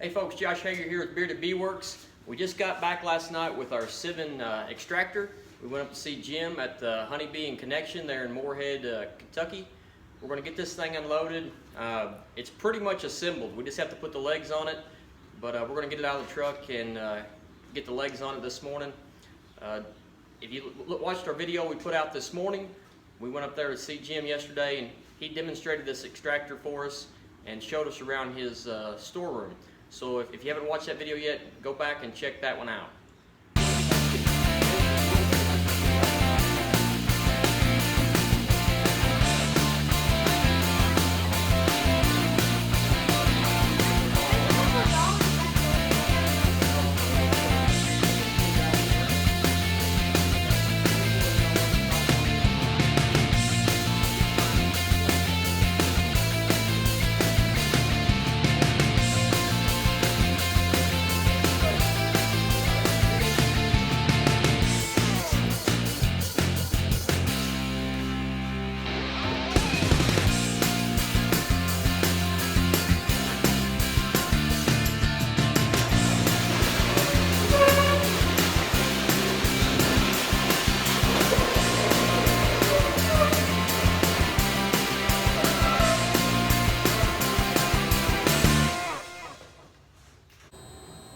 Hey folks, Josh Hager here with Bearded Bee Works. We just got back last night with our Civan Extractor. We went up to see Jim at the Honeybee and Connection there in Moorhead, Kentucky. We're going to get this thing unloaded. It's pretty much assembled. We just have to put the legs on it, but we're going to get it out of the truck and get the legs on it this morning. If you watched our video we put out this morning, we went up there to see Jim yesterday and he demonstrated this extractor for us and showed us around his storeroom. So if you haven't watched that video yet, go back and check that one out.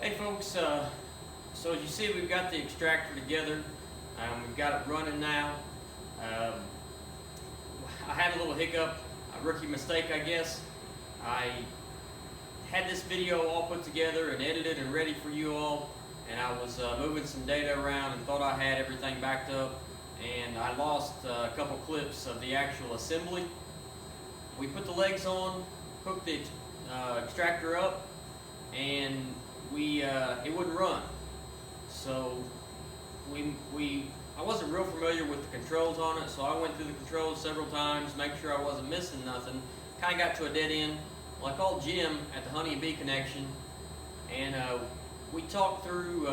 Hey folks, so as you see, we've got the extractor together. We've got it running now. I had a little hiccup, a rookie mistake I guess. I had this video all put together and edited and ready for you all, and I was moving some data around and thought I had everything backed up, and I lost a couple clips of the actual assembly. We put the legs on, hooked the extractor up, and it wouldn't run. So I wasn't real familiar with the controls on it, so I went through the controls several times, make sure I wasn't missing nothing. Kind of got to a dead end. Well, I called Jim at the Honey and Bee Connection, and we talked through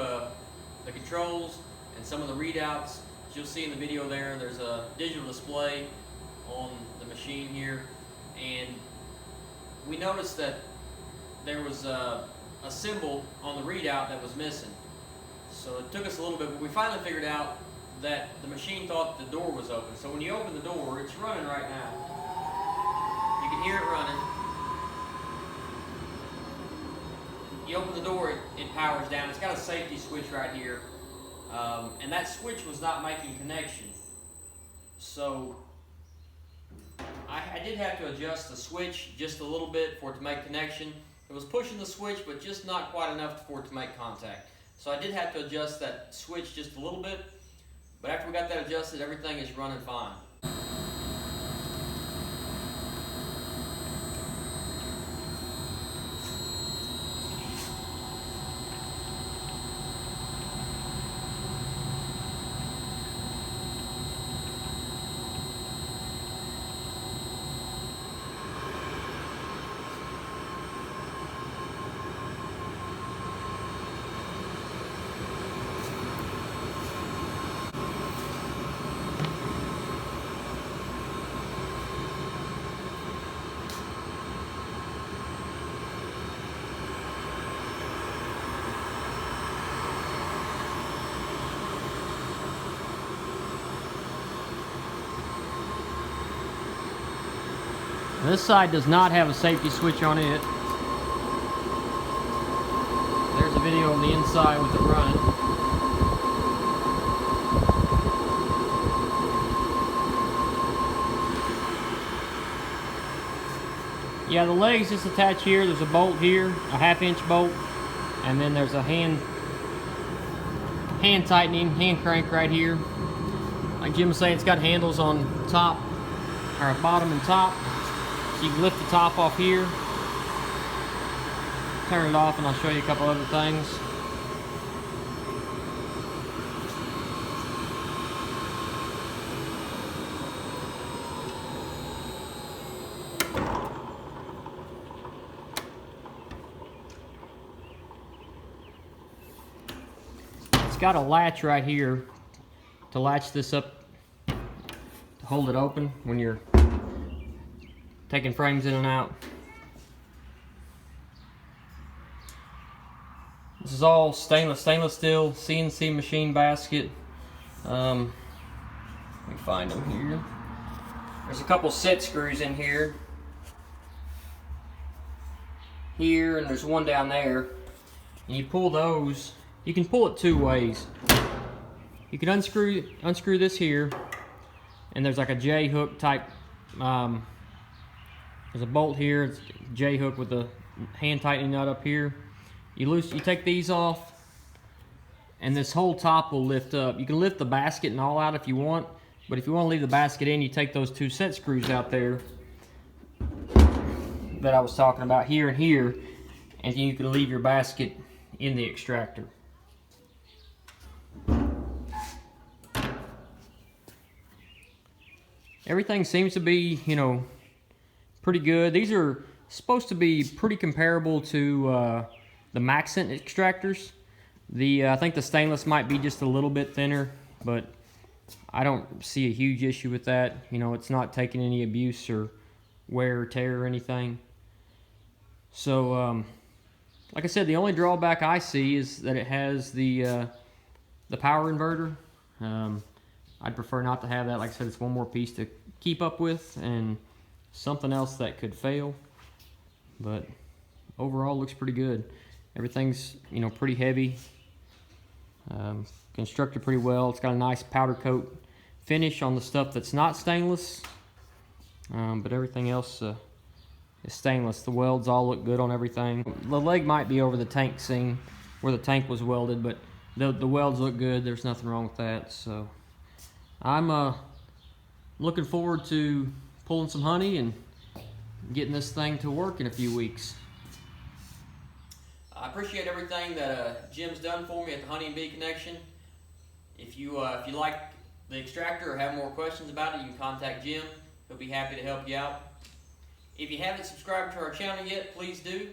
the controls and some of the readouts. As you'll see in the video there's a digital display on the machine here, and we noticed that there was a symbol on the readout that was missing. So it took us a little bit, but we finally figured out that the machine thought the door was open. So when you open the door, it's running right now. You can hear it running. You open the door, it powers down. It's got a safety switch right here. And that switch was not making connection. So I did have to adjust the switch just a little bit for it to make connection. It was pushing the switch, but just not quite enough for it to make contact. So I did have to adjust that switch just a little bit, but after we got that adjusted, everything is running fine. This side does not have a safety switch on it. There's a video on the inside with it running. Yeah, the legs just attach here. There's a bolt here, a 1/2-inch bolt, and then there's a hand tightening, hand crank right here. Like Jim was saying, it's got handles on top, or bottom and top. You can lift the top off here, turn it off, and I'll show you a couple other things. It's got a latch right here to latch this up, to hold it open when you're taking frames in and out. This is all stainless steel CNC machine basket. Let me find them here. There's a couple set screws in here. Here, and there's one down there. And you pull those. You can pull it two ways. You can unscrew this here, and there's like a J hook type. There's a bolt here. It's a J hook with a hand tightening nut up here. You take these off, and this whole top will lift up. You can lift the basket and all out if you want, but if you want to leave the basket in, you take those two set screws out there that I was talking about, here and here, and you can leave your basket in the extractor. Everything seems to be, you know, pretty good. These are supposed to be pretty comparable to the Maxent extractors. I think the stainless might be just a little bit thinner, but I don't see a huge issue with that. You know, it's not taking any abuse or wear or tear or anything. So, like I said, the only drawback I see is that it has the power inverter. I'd prefer not to have that. Like I said, it's one more piece to keep up with and something else that could fail. But overall, looks pretty good. Everything's, you know, pretty heavy. Constructed pretty well. It's got a nice powder coat finish on the stuff that's not stainless. But everything else is stainless. The welds all look good on everything. The leg might be over the tank seam where the tank was welded, but the welds look good. There's nothing wrong with that. So I'm looking forward to pulling some honey and getting this thing to work in a few weeks. I appreciate everything that Jim's done for me at the Honey and Bee Connection. If you like the extractor or have more questions about it, you can contact Jim. He'll be happy to help you out. If you haven't subscribed to our channel yet, please do.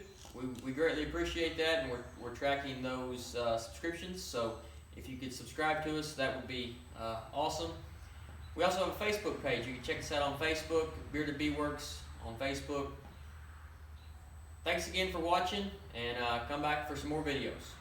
We greatly appreciate that, and we're tracking those subscriptions. So if you could subscribe to us, that would be awesome. We also have a Facebook page. You can check us out on Facebook, Bearded Bee Works on Facebook. Thanks again for watching, and come back for some more videos.